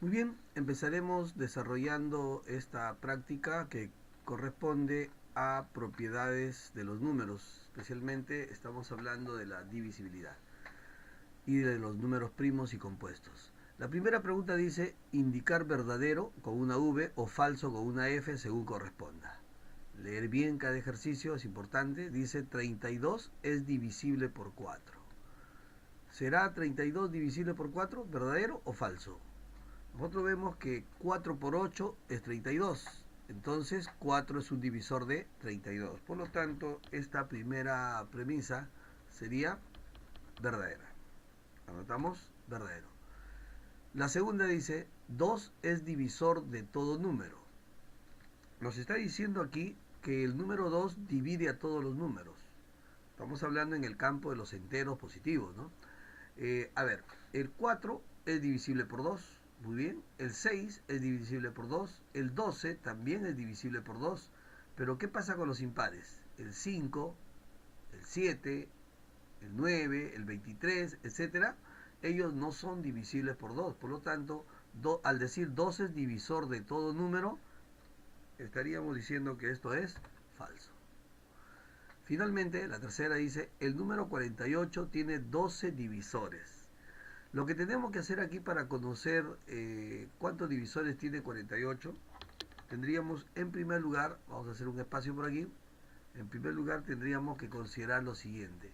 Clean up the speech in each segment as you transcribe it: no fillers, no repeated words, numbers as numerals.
Muy bien, empezaremos desarrollando esta práctica que corresponde a propiedades de los números. Especialmente estamos hablando de la divisibilidad y de los números primos y compuestos. La primera pregunta dice indicar verdadero con una V o falso con una F según corresponda. Leer bien cada ejercicio es importante. Dice 32 es divisible por 4. ¿Será 32 divisible por 4? ¿Verdadero o falso? Nosotros vemos que 4 por 8 es 32. Entonces 4 es un divisor de 32. Por lo tanto, esta primera premisa sería verdadera. Anotamos verdadero. La segunda dice 2 es divisor de todo número. Nos está diciendo aquí que el número 2 divide a todos los números. Estamos hablando en el campo de los enteros positivos, ¿no? El 4 es divisible por 2. Muy bien. El 6 es divisible por 2. El 12 también es divisible por 2. Pero ¿qué pasa con los impares? El 5, el 7, el 9, el 23, etcétera. Ellos no son divisibles por 2. Por lo tanto, al decir 2 es divisor de todo número, estaríamos diciendo que esto es falso. Finalmente, la tercera dice, el número 48 tiene 12 divisores. Lo que tenemos que hacer aquí para conocer cuántos divisores tiene 48, tendríamos en primer lugar, vamos a hacer un espacio por aquí, en primer lugar tendríamos que considerar lo siguiente.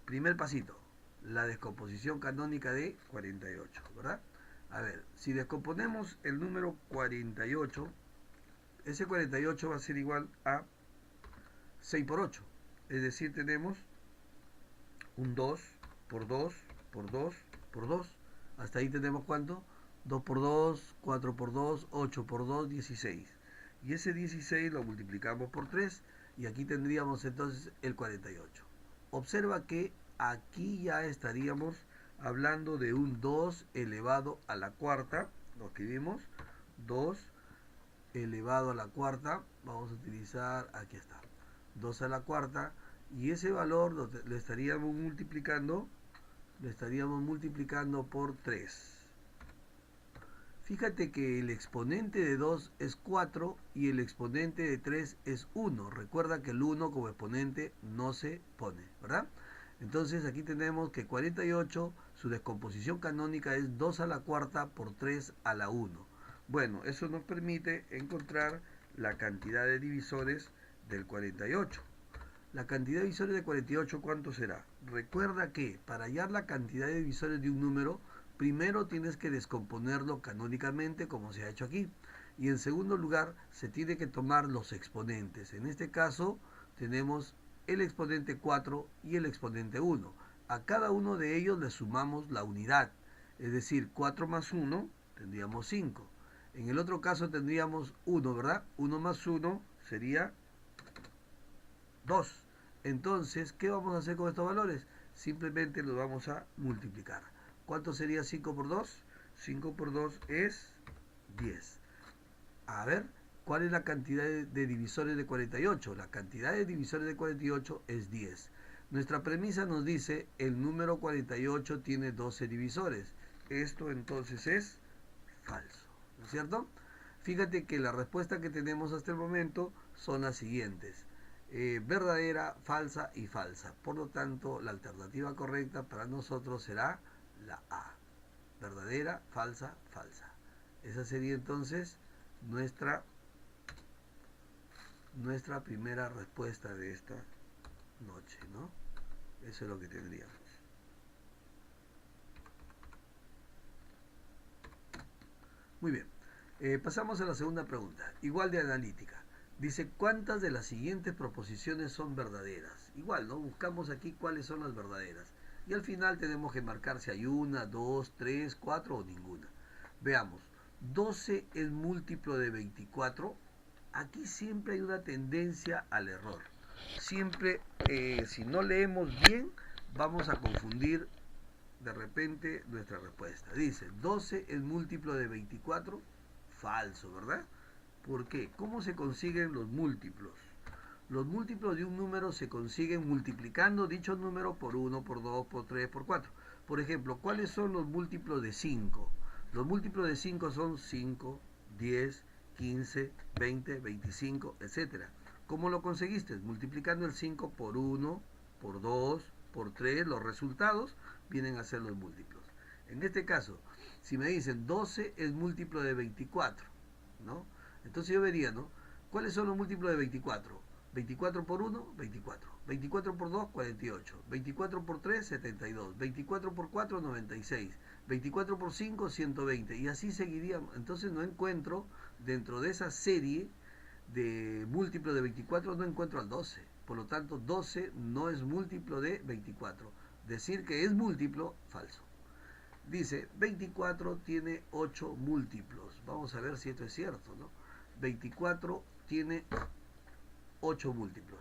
Primer pasito, la descomposición canónica de 48, ¿verdad? A ver, si descomponemos el número 48, ese 48 va a ser igual a 6 por 8. Es decir, tenemos un 2 por 2 por 2 por 2. Hasta ahí tenemos ¿cuánto? 2 por 2, 4 por 2, 8 por 2, 16. Y ese 16 lo multiplicamos por 3 y aquí tendríamos entonces el 48. Observa que aquí ya estaríamos hablando de un 2 elevado a la cuarta. Lo escribimos, 2 elevado a la cuarta. Vamos a utilizar, aquí está, 2 a la cuarta, y ese valor lo estaríamos multiplicando por 3. Fíjate que el exponente de 2 es 4 y el exponente de 3 es 1. Recuerda que el 1 como exponente no se pone, ¿verdad? Entonces aquí tenemos que 48, su descomposición canónica es 2 a la cuarta por 3 a la 1. Bueno, eso nos permite encontrar la cantidad de divisores del 48. La cantidad de divisores de 48, ¿cuánto será? Recuerda que para hallar la cantidad de divisores de un número, primero tienes que descomponerlo canónicamente, como se ha hecho aquí. Y en segundo lugar, se tiene que tomar los exponentes. En este caso, tenemos el exponente 4 y el exponente 1. A cada uno de ellos le sumamos la unidad. Es decir, 4 más 1, tendríamos 5. En el otro caso tendríamos 1, ¿verdad? 1 más 1 sería 2. Entonces, ¿qué vamos a hacer con estos valores? Simplemente los vamos a multiplicar. ¿Cuánto sería 5 por 2? 5 por 2 es 10. A ver, ¿cuál es la cantidad de divisores de 48? La cantidad de divisores de 48 es 10. Nuestra premisa nos dice el número 48 tiene 12 divisores. Esto entonces es falso, ¿no es cierto? Fíjate que la respuesta que tenemos hasta el momento son las siguientes. Verdadera, falsa y falsa. Por lo tanto, la alternativa correcta para nosotros será la A. Verdadera, falsa, falsa. Esa sería entonces nuestra primera respuesta de esta noche, ¿no? Eso es lo que tendríamos. Muy bien. Pasamos a la segunda pregunta, igual de analítica. Dice, ¿cuántas de las siguientes proposiciones son verdaderas? Igual, ¿no? Buscamos aquí cuáles son las verdaderas. Y al final tenemos que marcar si hay una, dos, tres, cuatro o ninguna. Veamos, 12 es múltiplo de 24. Aquí siempre hay una tendencia al error. Siempre, si no leemos bien, vamos a confundir de repente nuestra respuesta. Dice, 12 es múltiplo de 24. Falso, ¿verdad? ¿Por qué? ¿Cómo se consiguen los múltiplos? Los múltiplos de un número se consiguen multiplicando dicho número por 1, por 2, por 3, por 4. Por ejemplo, ¿cuáles son los múltiplos de 5? Los múltiplos de 5 son 5, 10, 15, 20, 25, etc. ¿Cómo lo conseguiste? Multiplicando el 5 por 1, por 2, por 3, los resultados vienen a ser los múltiplos. En este caso, si me dicen 12 es múltiplo de 24, ¿no? Entonces yo vería, ¿no? ¿Cuáles son los múltiplos de 24? 24 por 1, 24. 24 por 2, 48. 24 por 3, 72. 24 por 4, 96. 24 por 5, 120. Y así seguiría. Entonces no encuentro, dentro de esa serie de múltiplos de 24, no encuentro al 12. Por lo tanto, 12 no es múltiplo de 24. Decir que es múltiplo, falso. Dice, 24 tiene 8 múltiplos. Vamos a ver si esto es cierto, ¿no? 24 tiene 8 múltiplos.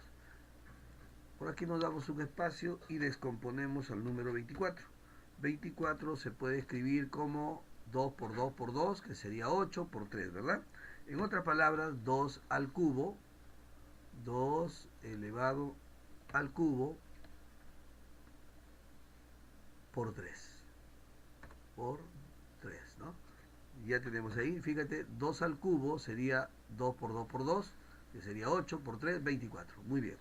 Por aquí nos damos un espacio y descomponemos al número 24. 24 se puede escribir como 2 por 2 por 2, que sería 8 por 3, ¿verdad? En otras palabras, 2 al cubo, 2 elevado al cubo por 3. Por 3, ¿no? Ya tenemos ahí, fíjate, 2 al cubo sería 2 por 2 por 2, que sería 8 por 3, 24. Muy bien.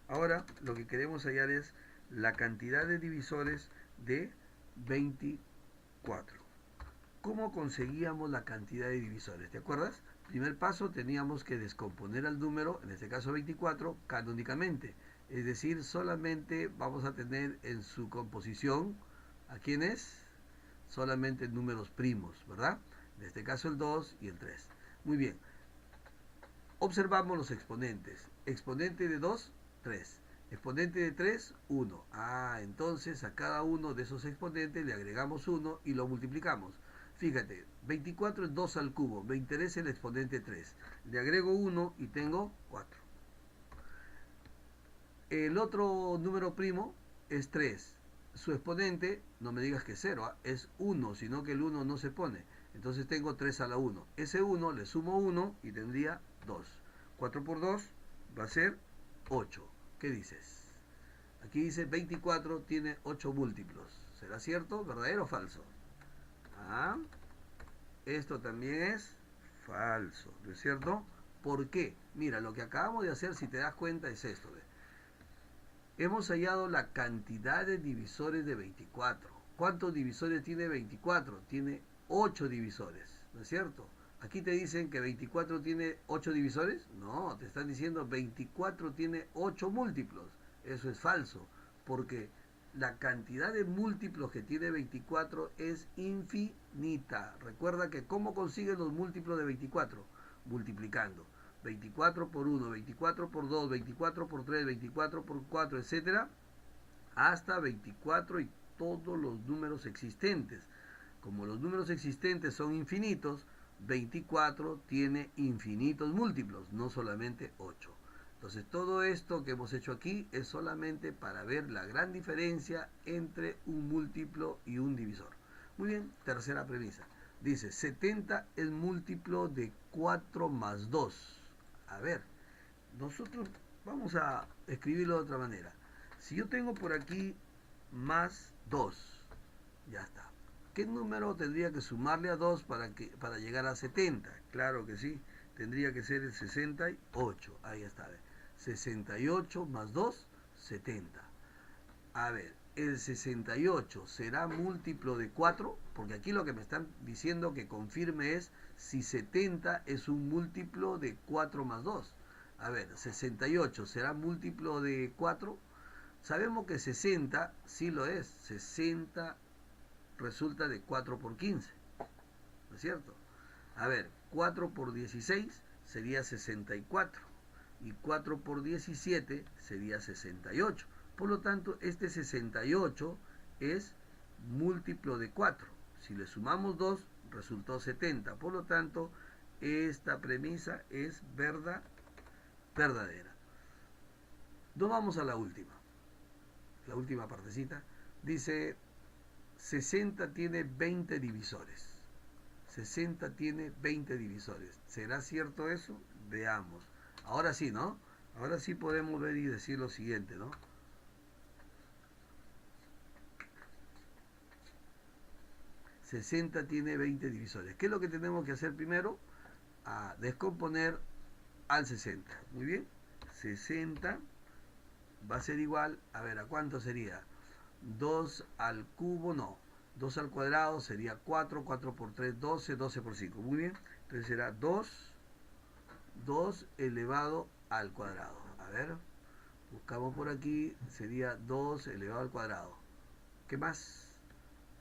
Ahora lo que queremos hallar es la cantidad de divisores de 24. ¿Cómo conseguíamos la cantidad de divisores? ¿Te acuerdas? Primer paso, teníamos que descomponer al número, en este caso 24, canónicamente. Es decir, solamente vamos a tener en su composición, ¿a quiénes? Solamente números primos, ¿verdad? En este caso el 2 y el 3. Muy bien. Observamos los exponentes. Exponente de 2, 3. Exponente de 3, 1. Entonces a cada uno de esos exponentes le agregamos 1 y lo multiplicamos. Fíjate, 24 es 2 al cubo. Me interesa el exponente 3. Le agrego 1 y tengo 4. El otro número primo es 3. Su exponente, no me digas que es 0, es 1, sino que el 1 no se pone. Entonces tengo 3 a la 1. Ese 1 le sumo 1 y tendría 2. 4 por 2 va a ser 8. ¿Qué dices? Aquí dice 24 tiene 8 múltiplos. ¿Será cierto, verdadero o falso? Esto también es falso, ¿no es cierto? ¿Por qué? Mira, lo que acabamos de hacer, si te das cuenta, es esto. Hemos hallado la cantidad de divisores de 24. ¿Cuántos divisores tiene 24? Tiene 8 divisores, ¿no es cierto? Aquí te dicen que 24 tiene 8 divisores. No, te están diciendo 24 tiene 8 múltiplos. Eso es falso, porque la cantidad de múltiplos que tiene 24 es infinita. Recuerda que ¿cómo consigues los múltiplos de 24? Multiplicando. 24 por 1, 24 por 2, 24 por 3, 24 por 4, etcétera, hasta 24 y todos los números existentes. Como los números existentes son infinitos, 24 tiene infinitos múltiplos, no solamente 8. Entonces todo esto que hemos hecho aquí es solamente para ver la gran diferencia entre un múltiplo y un divisor. Muy bien, tercera premisa. Dice, 70 es múltiplo de 4 más 2. A ver, nosotros vamos a escribirlo de otra manera. Si yo tengo por aquí más 2, ya está. ¿Qué número tendría que sumarle a 2 para llegar a 70? Claro que sí, tendría que ser el 68. Ahí está. 68 más 2, 70. A ver, el 68 será múltiplo de 4, porque aquí lo que me están diciendo que confirme es si 70 es un múltiplo de 4 más 2. A ver, 68 será múltiplo de 4. Sabemos que 60 sí lo es. 60 resulta de 4 por 15. ¿No es cierto? A ver, 4 por 16 sería 64. Y 4 por 17 sería 68. Por lo tanto, este 68 es múltiplo de 4. Si le sumamos 2, resultó 70. Por lo tanto, esta premisa es verdadera. Nos vamos a la última partecita. Dice, 60 tiene 20 divisores. 60 tiene 20 divisores. ¿Será cierto eso? Veamos. Ahora sí, ¿no? Ahora sí podemos ver y decir lo siguiente, ¿no? 60 tiene 20 divisores. ¿Qué es lo que tenemos que hacer primero? A descomponer al 60. Muy bien. 60 va a ser igual, a ver, ¿a cuánto sería? 2 al cubo, no. 2 al cuadrado sería 4, 4 por 3, 12, 12 por 5. Muy bien. Entonces será 2 elevado al cuadrado. A ver, buscamos por aquí, sería 2 elevado al cuadrado. ¿Qué más?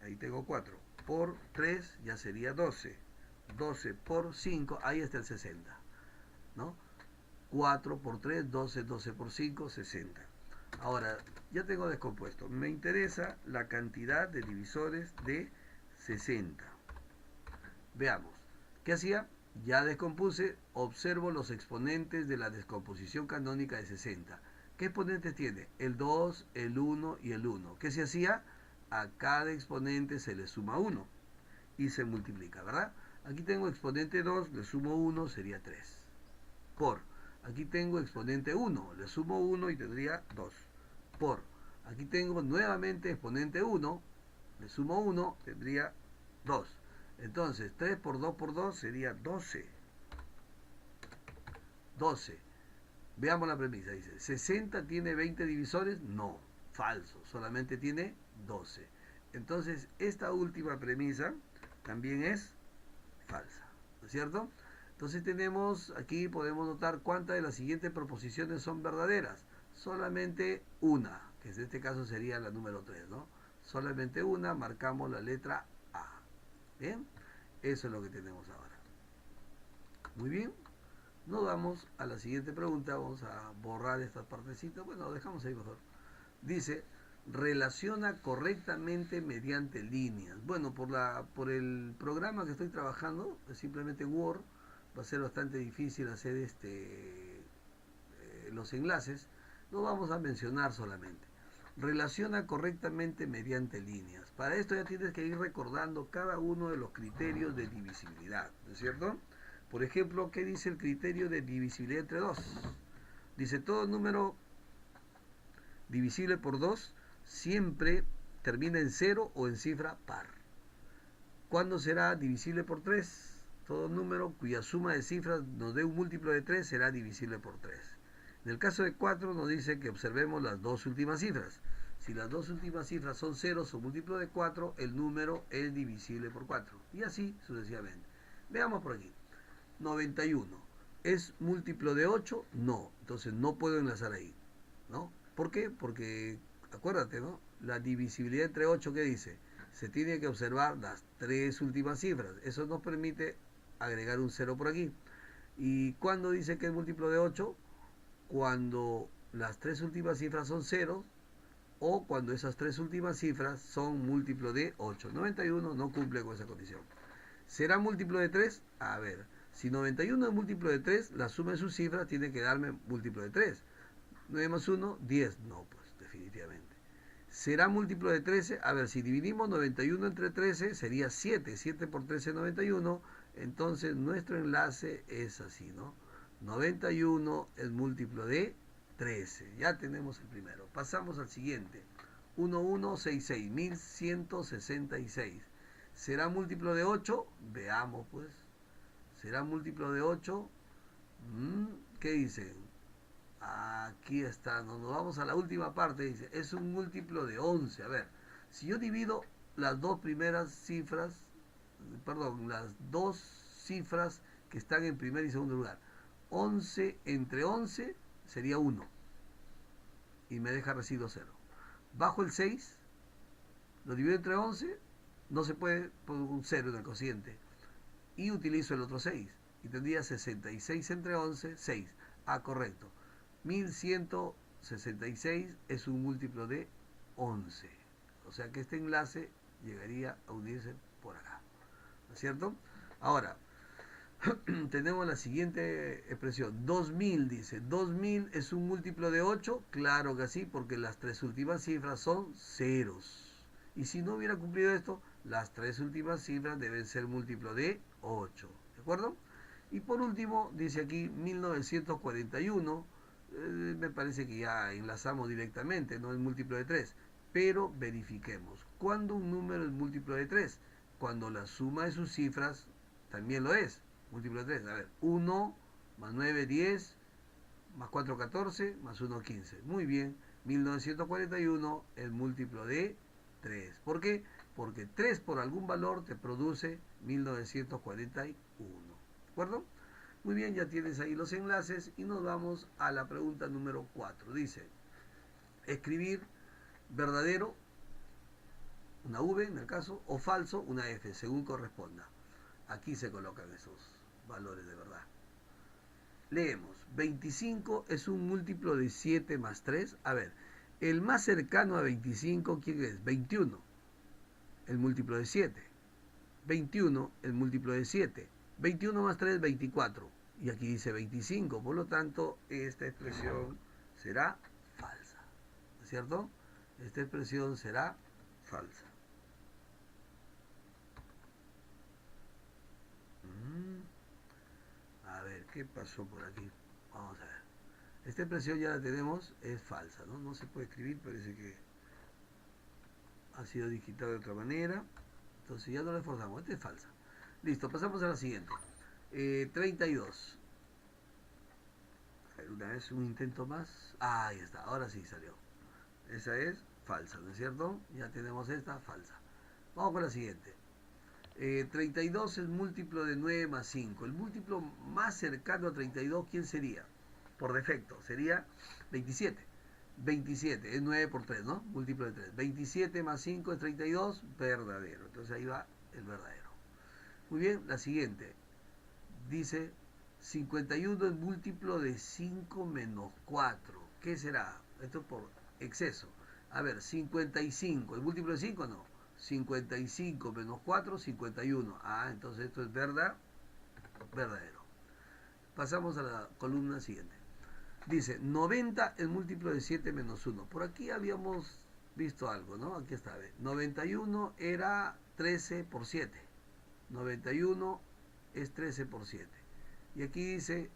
Ahí tengo 4. Por 3 ya sería 12. 12 por 5, ahí está el 60. ¿No? 4 por 3, 12, 12 por 5, 60. Ahora, ya tengo descompuesto. Me interesa la cantidad de divisores de 60. Veamos. ¿Qué hacía? Ya descompuse, observo los exponentes de la descomposición canónica de 60. ¿Qué exponentes tiene? El 2, el 1 y el 1. ¿Qué se hacía? A cada exponente se le suma 1 y se multiplica, ¿verdad? Aquí tengo exponente 2, le sumo 1, sería 3. Por, aquí tengo exponente 1, le sumo 1 y tendría 2. Por, aquí tengo nuevamente exponente 1, le sumo 1, tendría 2. Entonces, 3 por 2 por 2 sería 12. 12. Veamos la premisa. Dice, ¿60 tiene 20 divisores? No, falso. Solamente tiene 12. Entonces, esta última premisa también es falsa. ¿No es cierto? Entonces tenemos, aquí podemos notar cuántas de las siguientes proposiciones son verdaderas. Solamente una, que en este caso sería la número 3, ¿no? Solamente una, marcamos la letra A. ¿Bien? Eso es lo que tenemos ahora. Muy bien. Nos vamos a la siguiente pregunta. Vamos a borrar esta partecita. Bueno, dejamos ahí mejor. Dice, relaciona correctamente mediante líneas. Bueno, por el programa que estoy trabajando, simplemente Word, va a ser bastante difícil hacer los enlaces. Lo vamos a mencionar solamente. Relaciona correctamente mediante líneas. Para esto ya tienes que ir recordando cada uno de los criterios de divisibilidad, ¿no es cierto? Por ejemplo, ¿qué dice el criterio de divisibilidad entre 2? Dice, todo número divisible por 2 siempre termina en 0 o en cifra par. ¿Cuándo será divisible por 3? Todo número cuya suma de cifras nos dé un múltiplo de 3 será divisible por 3. En el caso de 4 nos dice que observemos las dos últimas cifras. Si las dos últimas cifras son ceros o múltiplo de 4, el número es divisible por 4. Y así sucesivamente. Veamos por aquí. 91. ¿Es múltiplo de 8? No. Entonces no puedo enlazar ahí, ¿no? ¿Por qué? Porque, acuérdate, ¿no? La divisibilidad entre 8, ¿qué dice? Se tiene que observar las tres últimas cifras. Eso nos permite agregar un 0 por aquí. ¿Y cuándo dice que es múltiplo de 8? Cuando las tres últimas cifras son 0 o cuando esas tres últimas cifras son múltiplo de 8. 91 no cumple con esa condición. ¿Será múltiplo de 3? A ver, si 91 es múltiplo de 3, la suma de sus cifras tiene que darme múltiplo de 3. 9 más 1, 10. No, pues definitivamente. ¿Será múltiplo de 13? A ver, si dividimos 91 entre 13 sería 7. 7 por 13 es 91. Entonces nuestro enlace es así, ¿no? 91 es múltiplo de 13. Ya tenemos el primero. Pasamos al siguiente. 1166, 1166. ¿Será múltiplo de 8? Veamos, pues. ¿Será múltiplo de 8? ¿Qué dicen? Aquí está. Nos vamos a la última parte. Dice, es un múltiplo de 11. A ver, si yo divido las dos primeras cifras, perdón, las dos cifras que están en primer y segundo lugar. 11 entre 11 sería 1 y me deja residuo 0. Bajo el 6, lo divido entre 11, no se puede por un 0 en el cociente, y utilizo el otro 6 y tendría 66 entre 11, 6. Correcto, 1166 es un múltiplo de 11, o sea que este enlace llegaría a unirse por acá, ¿no es cierto? Ahora tenemos la siguiente expresión, 2000, dice, 2000 es un múltiplo de 8, claro que sí, porque las tres últimas cifras son ceros, y si no hubiera cumplido esto, las tres últimas cifras deben ser múltiplo de 8, ¿de acuerdo? Y por último, dice aquí 1941, me parece que ya enlazamos directamente, no es múltiplo de 3, pero verifiquemos, ¿cuándo un número es múltiplo de 3? cuando la suma de sus cifras también lo es. Múltiplo de 3. A ver, 1 más 9, 10, más 4, 14, más 1, 15. Muy bien, 1941 es múltiplo de 3. ¿Por qué? Porque 3 por algún valor te produce 1941. ¿De acuerdo? Muy bien, ya tienes ahí los enlaces y nos vamos a la pregunta número 4. Dice, escribir verdadero, una V en el caso, o falso, una F, según corresponda. Aquí se colocan esos valores de verdad. Leemos, 25 es un múltiplo de 7 más 3. A ver, el más cercano a 25, ¿quién es? 21, el múltiplo de 7. 21, el múltiplo de 7. 21 más 3, 24. Y aquí dice 25, por lo tanto, esta expresión será falsa. ¿No es cierto? Esta expresión será falsa. A ver, ¿qué pasó por aquí? Vamos a ver. Esta expresión ya la tenemos, es falsa, ¿no? No se puede escribir, parece que ha sido digitado de otra manera. Entonces ya no la esforzamos, esta es falsa. Listo, pasamos a la siguiente. 32. A ver, una vez un intento más. Ah, ahí está, ahora sí salió. Esa es falsa, ¿no es cierto? Ya tenemos esta, falsa. Vamos con la siguiente. 32 es múltiplo de 9 más 5. El múltiplo más cercano a 32, ¿quién sería? Por defecto, sería 27. 27 es 9 por 3, ¿no? Múltiplo de 3. 27 más 5 es 32, verdadero. Entonces ahí va el verdadero. Muy bien, la siguiente. Dice 51 es múltiplo de 5 menos 4. ¿Qué será? Esto por exceso. A ver, 55. ¿Es múltiplo de 5 o no? 55 menos 4, 51. Ah, entonces esto es verdadero. Pasamos a la columna siguiente. Dice, 90 es múltiplo de 7 menos 1. Por aquí habíamos visto algo, ¿no? Aquí está. 91 era 13 por 7. 91 es 13 por 7. Y aquí dice,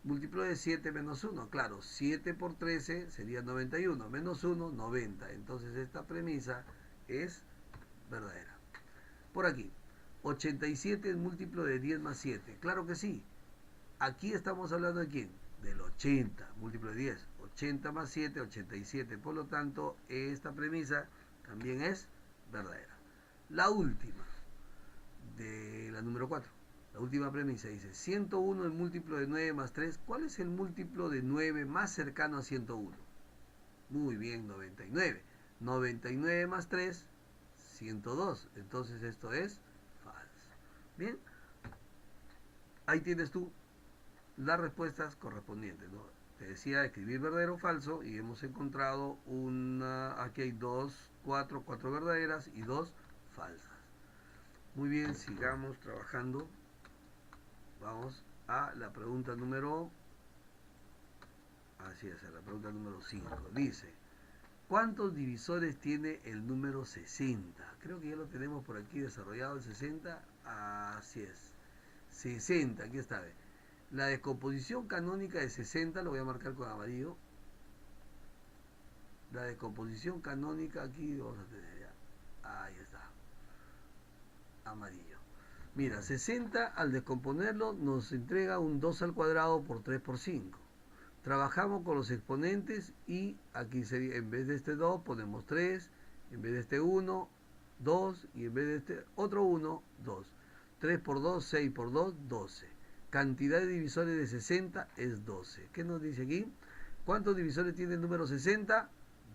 múltiplo de 7 menos 1. Claro, 7 por 13 sería 91. Menos 1, 90. Entonces esta premisa es verdadera. Por aquí, 87 es múltiplo de 10 más 7. Claro que sí. Aquí estamos hablando de quién? Del 80, múltiplo de 10. 80 más 7, 87. Por lo tanto, esta premisa también es verdadera. La última, de la número 4. La última premisa dice, 101 es múltiplo de 9 más 3. ¿Cuál es el múltiplo de 9 más cercano a 101? Muy bien, 99. 99 más 3, 102. Entonces esto es falso. Bien, ahí tienes tú las respuestas correspondientes, ¿no? Te decía escribir verdadero o falso y hemos encontrado aquí hay cuatro verdaderas y 2 falsas. Muy bien, sigamos trabajando. Vamos a la pregunta número, así es, a la pregunta número 5. Dice, ¿cuántos divisores tiene el número 60? Creo que ya lo tenemos por aquí desarrollado, el 60. Así es, 60, aquí está. La descomposición canónica de 60, lo voy a marcar con amarillo. La descomposición canónica aquí, vamos a tener ya. Ahí está. Amarillo. Mira, 60 al descomponerlo nos entrega un 2 al cuadrado por 3 por 5. Trabajamos con los exponentes y aquí sería, en vez de este 2 ponemos 3, en vez de este 1, 2 y en vez de este otro 1, 2. 3 por 2, 6 por 2, 12. Cantidad de divisores de 60 es 12. ¿Qué nos dice aquí? ¿Cuántos divisores tiene el número 60?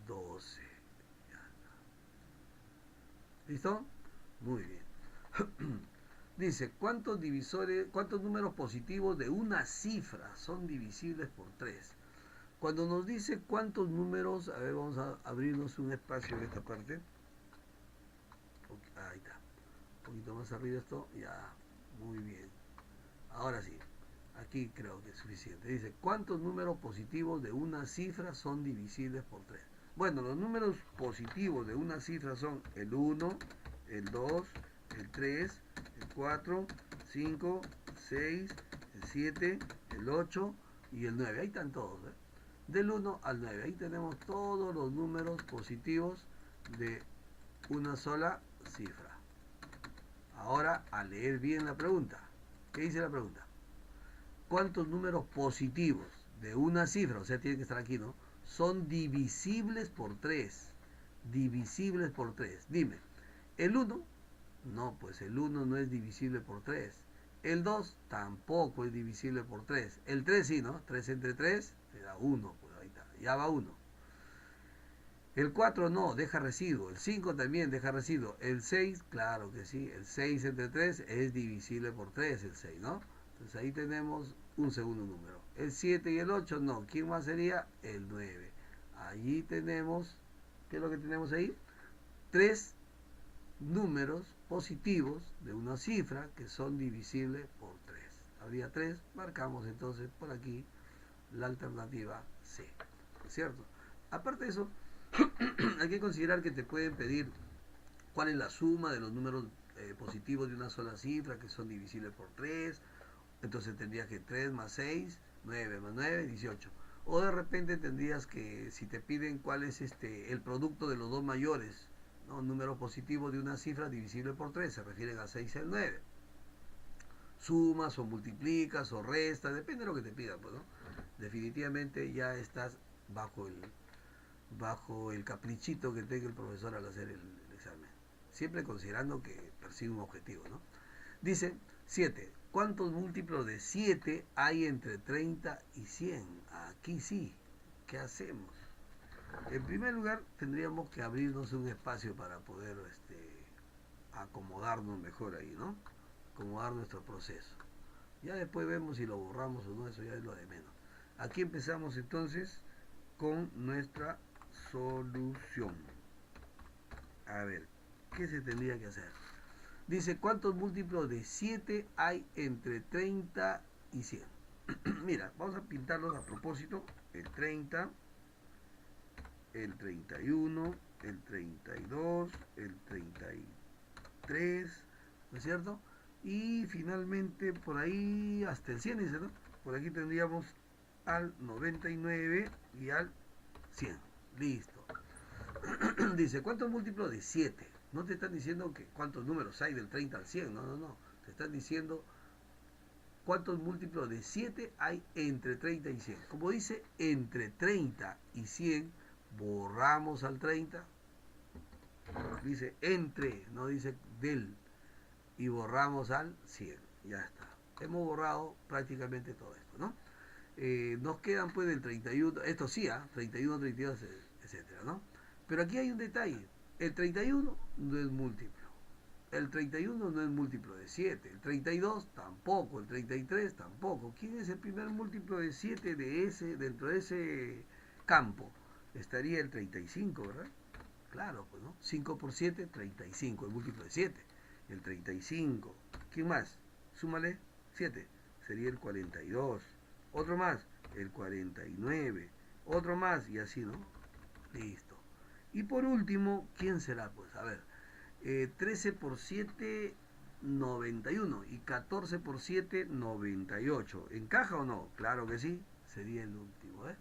12. ¿Listo? Muy bien. Dice, ¿cuántos números positivos de una cifra son divisibles por 3? Cuando nos dice cuántos números, a ver, vamos a abrirnos un espacio en esta parte. Ahí está. Un poquito más arriba esto, ya, muy bien. Ahora sí, aquí creo que es suficiente. Dice, ¿cuántos números positivos de una cifra son divisibles por 3? Bueno, los números positivos de una cifra son el 1, el 2, el 3, el 4, 5, 6, el 7, el 8 y el 9. Ahí están todos, ¿eh? Del 1 al 9. Ahí tenemos todos los números positivos de una sola cifra. Ahora a leer bien la pregunta. ¿Qué dice la pregunta? ¿Cuántos números positivos de una cifra, o sea, tiene que estar aquí, ¿no? Son divisibles por 3? Divisibles por 3. Dime, ¿el 1? No, pues el 1 no es divisible por 3. El 2 tampoco es divisible por 3. El 3 sí, ¿no? 3 entre 3 te da 1, pues ahí está, ya va 1. El 4 no, deja residuo. El 5 también deja residuo. El 6, claro que sí. El 6 entre 3 es divisible por 3, el 6, ¿no? Entonces ahí tenemos un segundo número. El 7 y el 8 no. ¿Quién más sería? El 9. Allí tenemos, ¿qué es lo que tenemos ahí? 3 números positivos de una cifra que son divisibles por 3. Habría 3, marcamos entonces por aquí la alternativa C, ¿cierto? Aparte de eso, hay que considerar que te pueden pedir cuál es la suma de los números positivos de una sola cifra que son divisibles por 3. Entonces tendrías que 3 más 6, 9 más 9, 18. O de repente tendrías que, si te piden cuál es el producto de los dos mayores, ¿no? Números positivos de una cifra divisible por 3, se refieren a 6 y al 9. Sumas o multiplicas o restas, depende de lo que te pidan, pues, ¿no? Definitivamente ya estás bajo el caprichito que tenga el profesor al hacer el examen. Siempre considerando que persigue un objetivo, ¿no? Dice 7. ¿Cuántos múltiplos de 7 hay entre 30 y 100? Aquí sí. ¿Qué hacemos? En primer lugar, tendríamos que abrirnos un espacio para poder acomodarnos mejor ahí, ¿no? Acomodar nuestro proceso. Ya después vemos si lo borramos o no, eso ya es lo de menos. Aquí empezamos entonces con nuestra solución. A ver, ¿qué se tendría que hacer? Dice, ¿cuántos múltiplos de 7 hay entre 30 y 100? Mira, vamos a pintarlos a propósito. El 30, el 31, el 32, el 33, ¿no es cierto? Y finalmente por ahí hasta el 100, dice, ¿no? Por aquí tendríamos al 99 y al 100. Listo. Dice, ¿cuántos múltiplos de 7? No te están diciendo que cuántos números hay del 30 al 100, no. Te están diciendo cuántos múltiplos de 7 hay entre 30 y 100. Como dice entre 30 y 100, borramos al 30. Dice entre, no dice del. Y borramos al 100. Ya está. Hemos borrado prácticamente todo esto, ¿no? Nos quedan pues del 31, esto sí, 31, 32, etcétera, ¿no? Pero aquí hay un detalle. El 31 no es múltiplo. El 31 no es múltiplo de 7. El 32 tampoco. El 33 tampoco. ¿Quién es el primer múltiplo de 7 dentro de ese campo? Estaría el 35, ¿verdad? Claro, pues, ¿no? 5 por 7, 35. El múltiplo de 7. El 35. ¿Quién más? Súmale 7. Sería el 42. Otro más, el 49. Otro más, y así, ¿no? Listo. Y por último, ¿quién será? Pues, a ver, 13 por 7, 91. Y 14 por 7, 98. ¿Encaja o no? Claro que sí, sería el último, ¿eh?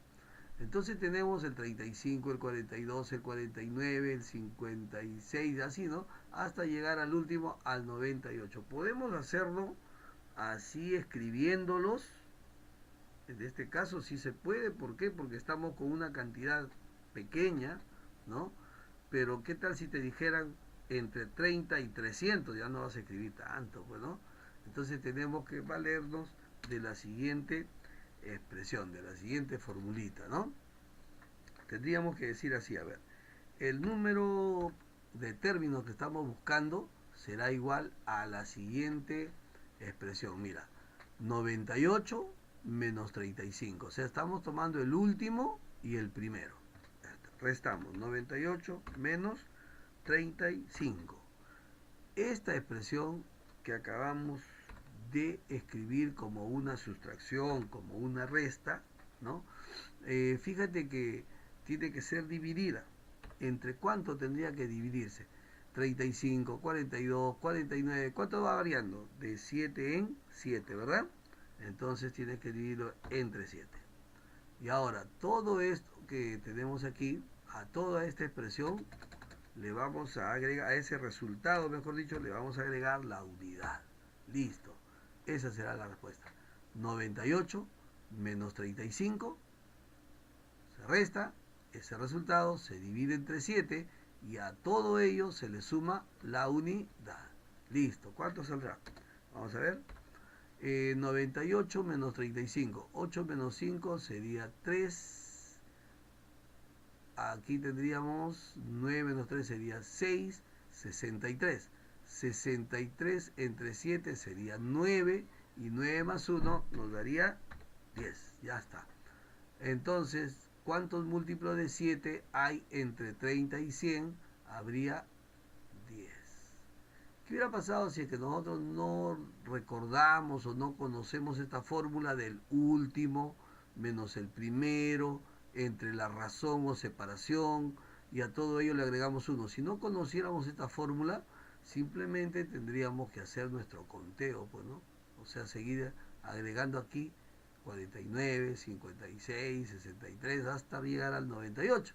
Entonces tenemos el 35, el 42, el 49, el 56, así, ¿no? Hasta llegar al último, al 98. Podemos hacerlo así escribiéndolos. En este caso sí se puede. ¿Por qué? Porque estamos con una cantidad pequeña, ¿no? Pero ¿qué tal si te dijeran entre 30 y 300? Ya no vas a escribir tanto, pues, ¿no? Entonces tenemos que valernos de la siguiente expresión, de la siguiente formulita, ¿no? Tendríamos que decir así, a ver, el número de términos que estamos buscando será igual a la siguiente expresión. Mira, 98 menos 35. O sea, estamos tomando el último y el primero. Restamos 98 menos 35. Esta expresión que acabamos de escribir como una sustracción, como una resta, ¿no? Fíjate que tiene que ser dividida. ¿Entre cuánto tendría que dividirse? 35, 42, 49, ¿cuánto va variando? De 7 en 7, ¿verdad? Entonces tienes que dividirlo entre 7. Y ahora, todo esto que tenemos aquí, a toda esta expresión, le vamos a agregar, a ese resultado, mejor dicho, le vamos a agregar la unidad. Listo. Esa será la respuesta. 98 menos 35 se resta, ese resultado se divide entre 7 y a todo ello se le suma la unidad. Listo. ¿Cuánto saldrá? Vamos a ver. 98 menos 35. 8 menos 5 sería 3. Aquí tendríamos 9 menos 3 sería 6. 63. 63 entre 7 sería 9. Y 9 más 1 nos daría 10. Ya está. Entonces, ¿cuántos múltiplos de 7 hay entre 30 y 100? Habría 10. ¿Qué hubiera pasado si es que nosotros no recordamos o no conocemos esta fórmula del último menos el primero entre la razón o separación y a todo ello le agregamos 1? Si no conociéramos esta fórmula, simplemente tendríamos que hacer nuestro conteo, pues, ¿no? O sea, seguir agregando aquí 49, 56, 63 hasta llegar al 98,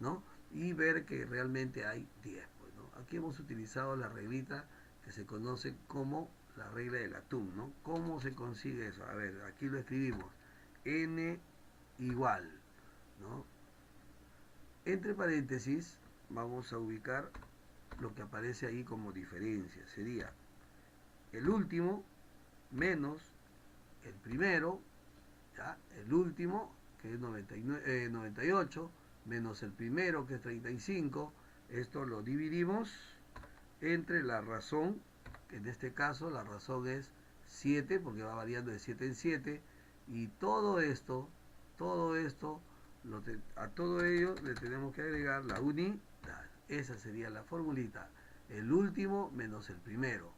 ¿no? Y ver que realmente hay 10. Aquí hemos utilizado la reglita que se conoce como la regla del atún, ¿no? ¿Cómo se consigue eso? A ver, aquí lo escribimos. N igual, ¿no? Entre paréntesis vamos a ubicar lo que aparece ahí como diferencia. Sería el último menos el primero, ¿ya? El último, que es 98, menos el primero, que es 35. Esto lo dividimos entre la razón, que en este caso la razón es 7, porque va variando de 7 en 7, y todo esto, a todo ello le tenemos que agregar la unidad. Esa sería la formulita. El último menos el primero.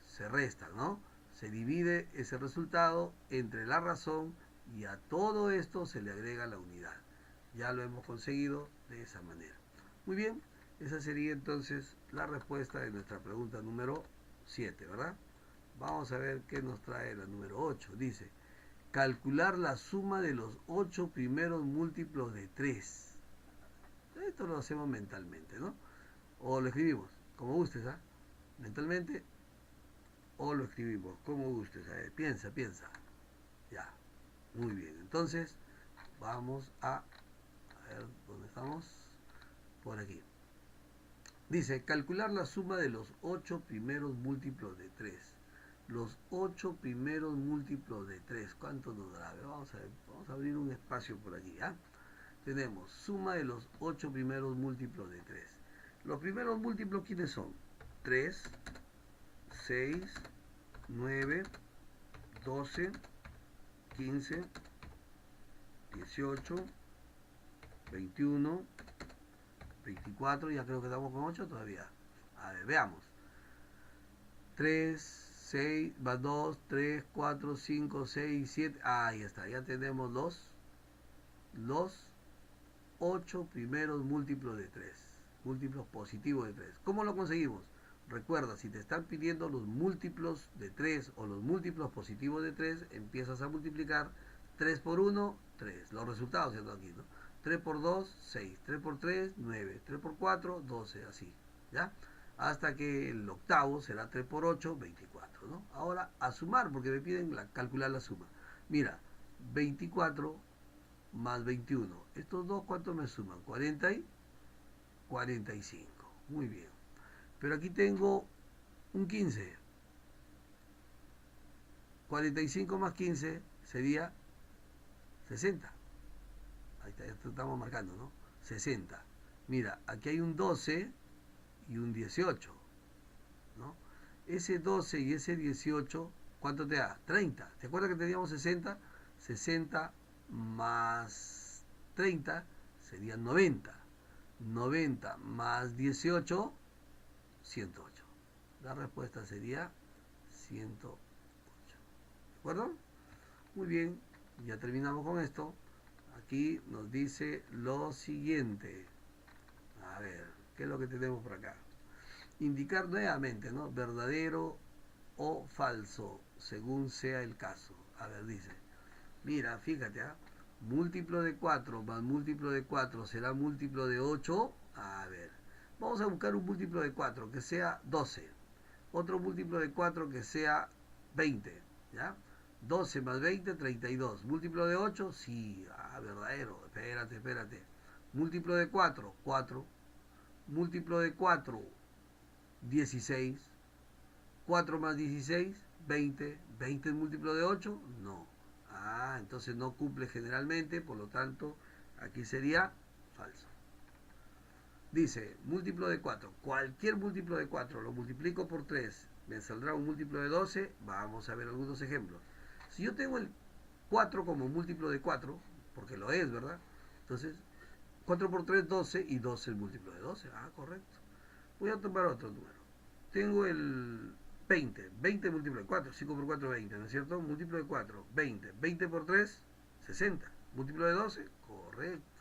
Se restan, ¿no? Se divide ese resultado entre la razón y a todo esto se le agrega la unidad. Ya lo hemos conseguido de esa manera. Muy bien. Esa sería entonces la respuesta de nuestra pregunta número 7, ¿verdad? Vamos a ver qué nos trae la número 8. Dice, calcular la suma de los 8 primeros múltiplos de 3. Esto lo hacemos mentalmente, ¿no? O lo escribimos, como gustes, ¿ah? Mentalmente, o lo escribimos, como gustes. A ver, piensa. Ya, muy bien. Entonces, vamos a ver, ¿dónde estamos? Por aquí. Dice, calcular la suma de los 8 primeros múltiplos de 3. Los 8 primeros múltiplos de 3. ¿Cuánto nos dará? Vamos a ver, vamos a abrir un espacio por aquí, ¿ya? Tenemos suma de los 8 primeros múltiplos de 3. Los primeros múltiplos, ¿quiénes son? 3, 6, 9, 12, 15, 18, 21, 24, ya creo que estamos con 8 todavía. A ver, veamos. 3, 6, va 2, 3, 4, 5, 6, 7. Ahí está, ya tenemos los 8 primeros múltiplos de 3. Múltiplos positivos de 3. ¿Cómo lo conseguimos? Recuerda, si te están pidiendo los múltiplos de 3 o los múltiplos positivos de 3, empiezas a multiplicar 3 por 1, 3. Los resultados, ¿cierto? Aquí, ¿no? 3 por 2, 6. 3 por 3, 9. 3 por 4, 12. Así, ¿ya? Hasta que el octavo será 3 por 8, 24, ¿no? Ahora, a sumar, porque me piden calcular la suma. Mira, 24 más 21. Estos dos, ¿cuánto me suman? 40 y 45. Muy bien. Pero aquí tengo un 15. 45 más 15 sería 60. Ahí está, ya estamos marcando, ¿no? 60. Mira, aquí hay un 12 y un 18, ¿no? Ese 12 y ese 18, ¿cuánto te da? 30. ¿Te acuerdas que teníamos 60? 60 más 30 serían 90. 90 más 18, 108. La respuesta sería 108. ¿De acuerdo? Muy bien, ya terminamos con esto. Aquí nos dice lo siguiente. A ver, ¿qué es lo que tenemos por acá? Indicar nuevamente, ¿no? Verdadero o falso, según sea el caso. A ver, dice. Mira, fíjate, ¿ah? Múltiplo de 4 más múltiplo de 4 será múltiplo de 8. A ver, Vamos a buscar un múltiplo de 4 que sea 12. Otro múltiplo de 4 que sea 20. ¿Ya? 12 más 20, 32. Múltiplo de 8, sí. Verdadero. Espérate. Múltiplo de 4, 4. Múltiplo de 4, 16. 4 más 16, 20. 20 es múltiplo de 8, no. Entonces no cumple generalmente, por lo tanto, aquí sería falso. Dice, múltiplo de 4. Cualquier múltiplo de 4 lo multiplico por 3, me saldrá un múltiplo de 12. Vamos a ver algunos ejemplos. Si yo tengo el 4 como múltiplo de 4, porque lo es, ¿verdad? Entonces, 4 por 3, 12, y 12 es múltiplo de 12. Correcto. Voy a tomar otro número. Tengo el 20. 20 múltiplo de 4. 5 por 4, 20, ¿no es cierto? Múltiplo de 4, 20. 20 por 3, 60. Múltiplo de 12, correcto.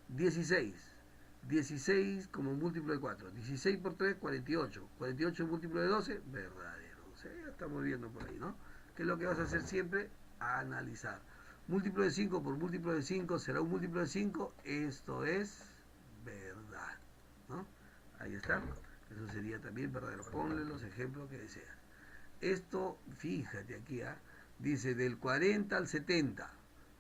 16. 16 como múltiplo de 4. 16 por 3, 48. 48 múltiplo de 12, verdadero. O sea, ya estamos viendo por ahí, ¿no? ¿Qué es lo que vas a hacer siempre? Analizar. Múltiplo de 5 por múltiplo de 5 será un múltiplo de 5. Esto es verdad, ¿no? Ahí está. Eso sería también verdadero. Ponle los ejemplos que deseas. Esto, fíjate aquí, dice del 40 al 70.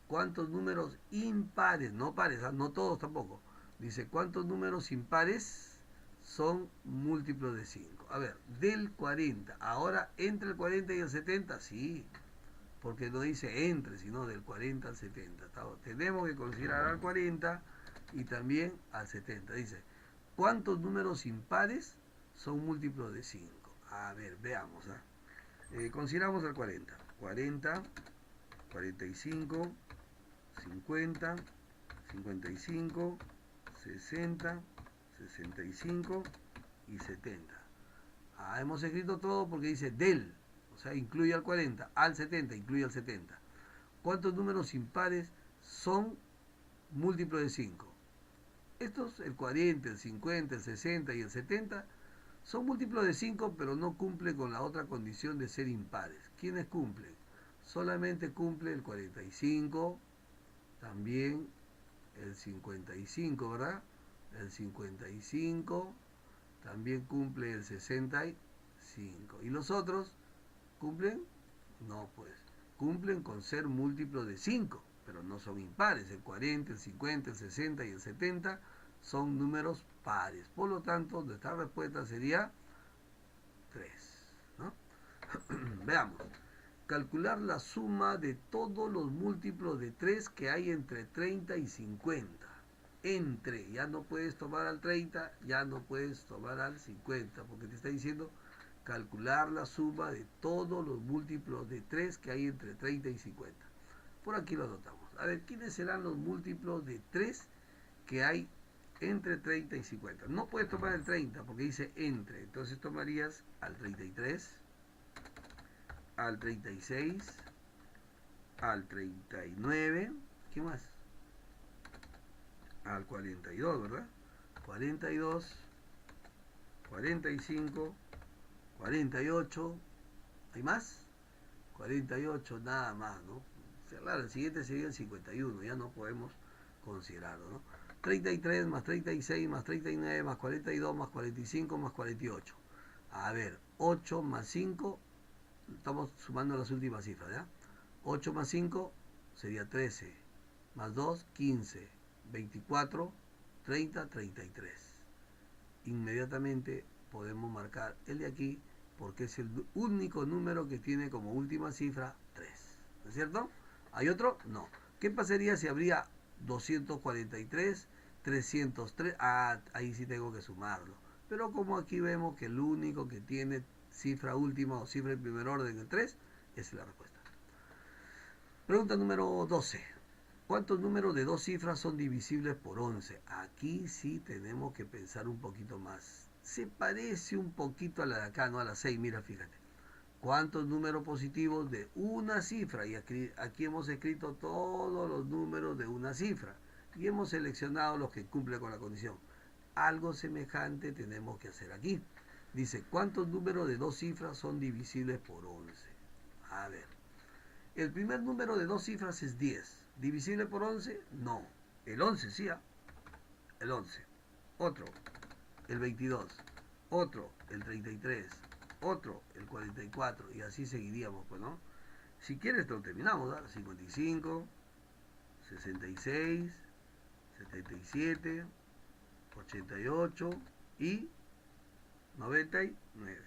¿Cuántos números impares? No pares, no todos tampoco. Dice, ¿cuántos números impares son múltiplos de 5? A ver, del 40. Ahora, ¿entre el 40 y el 70? Sí, porque no dice entre, sino del 40 al 70. Tenemos que considerar al 40 y también al 70. Dice, ¿cuántos números impares son múltiplos de 5? A ver, veamos. Consideramos al 40. 40, 45, 50, 55, 60, 65 y 70. Hemos escrito todo porque dice del, o sea, incluye al 40, al 70, incluye al 70. ¿Cuántos números impares son múltiplos de 5? Estos, el 40, el 50, el 60 y el 70, son múltiplos de 5, pero no cumplen con la otra condición de ser impares. ¿Quiénes cumplen? Solamente cumple el 45, también el 55, ¿verdad? El 55, también cumple el 65. ¿Y los otros cumplen? No, pues, cumplen con ser múltiplos de 5, pero no son impares. El 40, el 50, el 60 y el 70 son números pares. Por lo tanto, nuestra respuesta sería 3, ¿no? Veamos. Calcular la suma de todos los múltiplos de 3 que hay entre 30 y 50. Entre, ya no puedes tomar al 30, ya no puedes tomar al 50, porque te está diciendo calcular la suma de todos los múltiplos de 3 que hay entre 30 y 50. Por aquí lo anotamos. A ver, ¿quiénes serán los múltiplos de 3 que hay entre 30 y 50? No puedes tomar el 30 porque dice entre, entonces tomarías al 33, al 36, al 39, ¿qué más? Al 42, ¿verdad? 42, 45, 48, ¿hay más? 48, nada más, ¿no? O sea, claro, el siguiente sería el 51, ya no podemos considerarlo, ¿no? 33 más 36 más 39 más 42 más 45 más 48. A ver, 8 más 5, estamos sumando las últimas cifras, ¿ya? 8 más 5 sería 13, más 2, 15, 24, 30, 33. Inmediatamente podemos marcar el de aquí porque es el único número que tiene como última cifra 3. ¿No es cierto? ¿Hay otro? No. ¿Qué pasaría si habría 243, 303? Ahí sí tengo que sumarlo. Pero como aquí vemos que el único que tiene cifra última o cifra en primer orden, el 3, esa es la respuesta. Pregunta número 12. ¿Cuántos números de dos cifras son divisibles por 11? Aquí sí tenemos que pensar un poquito más. Se parece un poquito a la de acá, no a la 6, mira, fíjate. ¿Cuántos números positivos de una cifra? Y aquí hemos escrito todos los números de una cifra. Y hemos seleccionado los que cumplen con la condición. Algo semejante tenemos que hacer aquí. Dice, ¿cuántos números de dos cifras son divisibles por 11? A ver. El primer número de dos cifras es 10. ¿Divisible por 11? No. El 11, sí. El 11. Otro. el 22, otro el 33, otro el 44 y así seguiríamos, pues, ¿no? Si quieres lo terminamos, ¿verdad? 55, 66, 77, 88 y 99.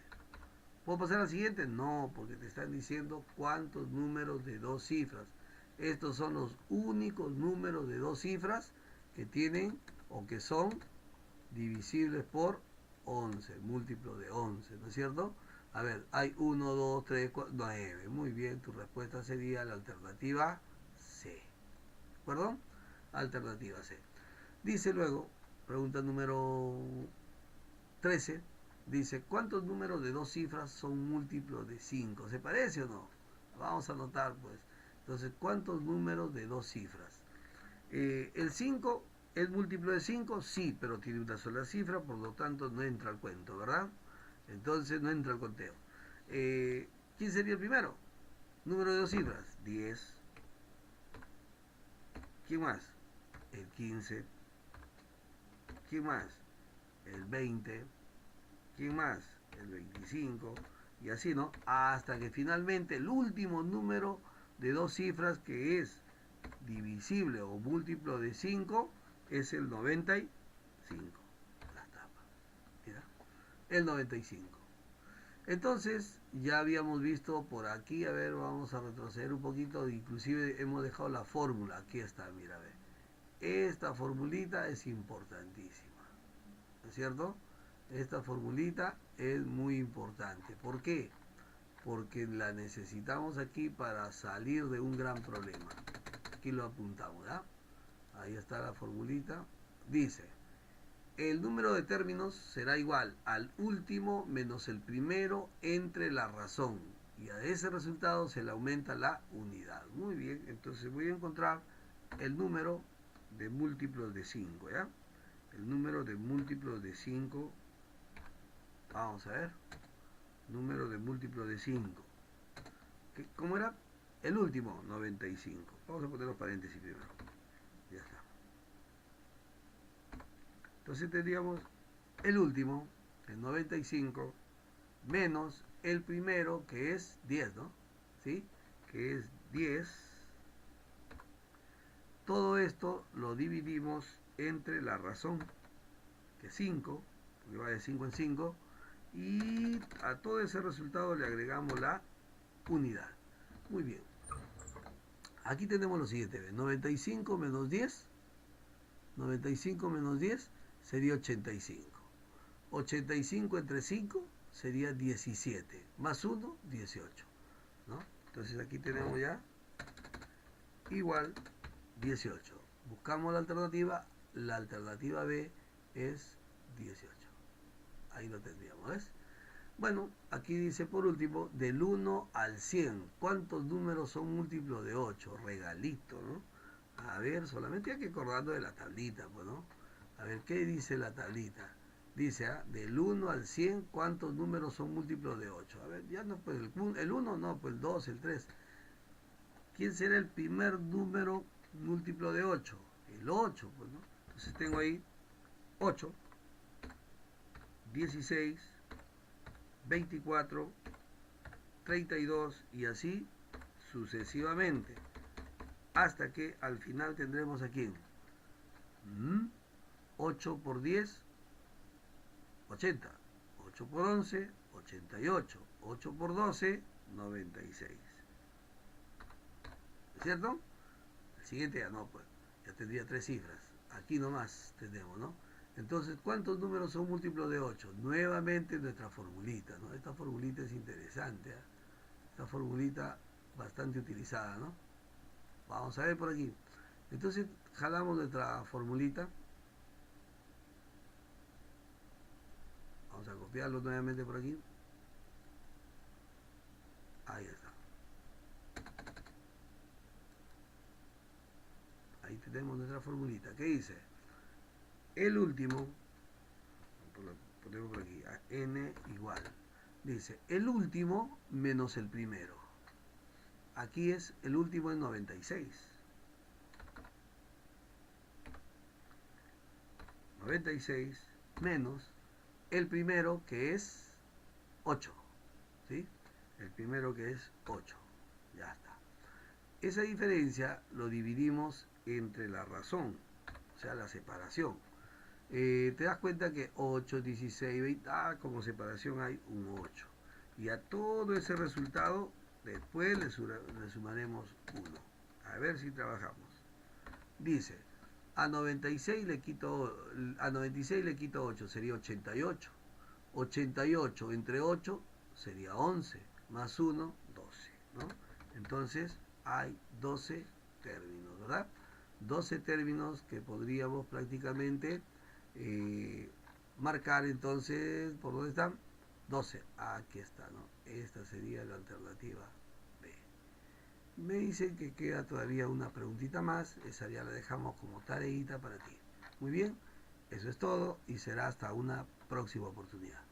¿Puedo pasar al siguiente? No, porque te están diciendo cuántos números de dos cifras. Estos son los únicos números de dos cifras que tienen o que son divisibles por 11, múltiplo de 11, ¿no es cierto? A ver, hay 1, 2, 3, 4, 9. Muy bien, tu respuesta sería la alternativa C. ¿De acuerdo? Alternativa C. Dice luego, pregunta número 13, dice, ¿cuántos números de dos cifras son múltiplos de 5? ¿Se parece o no? Vamos a anotar, pues. Entonces, ¿cuántos números de dos cifras? El 5 es múltiplo de 5, sí, pero tiene una sola cifra, por lo tanto no entra al cuento, ¿verdad? Entonces no entra al conteo. ¿Quién sería el primero? Número de dos cifras, 10. ¿Quién más? El 15. ¿Quién más? El 20. ¿Quién más? El 25. Y así, ¿no? Hasta que finalmente el último número de dos cifras que es divisible o múltiplo de 5 es el 95. La tapa. Mira. El 95. Entonces, ya habíamos visto por aquí, a ver, vamos a retroceder un poquito, inclusive hemos dejado la fórmula, aquí está, mira, a ver. Esta formulita es importantísima, ¿no es cierto? Esta formulita es muy importante. ¿Por qué? Porque la necesitamos aquí para salir de un gran problema. Aquí lo apuntamos, ¿ya? Ahí está la formulita. Dice, el número de términos será igual al último menos el primero entre la razón. Y a ese resultado se le aumenta la unidad. Muy bien, entonces voy a encontrar el número de múltiplos de 5, ¿ya? El número de múltiplos de 5. Vamos a ver. Número de múltiplos de 5. ¿Cómo era? El último, 95. Vamos a poner los paréntesis primero. Ya está. Entonces tendríamos el último, el 95, menos el primero, que es 10, ¿no? ¿Sí? Que es 10. Todo esto lo dividimos entre la razón, que es 5, porque va de 5 en 5, y a todo ese resultado le agregamos la unidad. Muy bien. Aquí tenemos lo siguiente, 95 menos 10, 95 menos 10 sería 85. 85 entre 5 sería 17, más 1, 18, ¿no? Entonces aquí tenemos ya igual 18. Buscamos la alternativa B es 18. Ahí lo tendríamos, ¿ves? Bueno, aquí dice por último, del 1 al 100, ¿cuántos números son múltiplos de 8? Regalito, ¿no? A ver, solamente hay que acordarnos de la tablita, pues, ¿no? A ver, ¿qué dice la tablita? Dice, del 1 al 100, ¿cuántos números son múltiplos de 8? A ver, ya no, pues el 1 no, pues el 2, el 3. ¿Quién será el primer número múltiplo de 8? El 8, pues, ¿no? Entonces tengo ahí 8, 16, 24, 32 y así sucesivamente. Hasta que al final tendremos aquí 8 por 10, 80. 8 por 11, 88. 8 por 12, 96. ¿Es cierto? El siguiente ya no, pues. Ya tendría 3 cifras. Aquí nomás tenemos, ¿no? Entonces, ¿cuántos números son múltiplos de 8? Nuevamente nuestra formulita, ¿no? Esta formulita es interesante, ¿eh? Esta formulita bastante utilizada, ¿no? Vamos a ver por aquí. Entonces, jalamos nuestra formulita. Vamos a copiarlo nuevamente por aquí. Ahí está. Ahí tenemos nuestra formulita. ¿Qué dice? El último, ponemos por aquí, a n igual. Dice, el último menos el primero. Aquí es, el último es 96. 96 menos el primero que es 8, ¿sí? El primero que es 8, ya está. Esa diferencia lo dividimos entre la razón, o sea, la separación. Te das cuenta que 8, 16, 20, como separación hay un 8. Y a todo ese resultado después le sumaremos 1. A ver si trabajamos. Dice, a 96 le quito, a 96 le quito 8, sería 88. 88 entre 8 sería 11, más 1, 12, ¿no? Entonces hay 12 términos, ¿verdad? 12 términos que podríamos prácticamente marcar entonces, ¿por dónde están? 12, aquí está, ¿no? Esta sería la alternativa B. Me dicen que queda todavía una preguntita más, esa ya la dejamos como tareita para ti. Muy bien, eso es todo y será hasta una próxima oportunidad.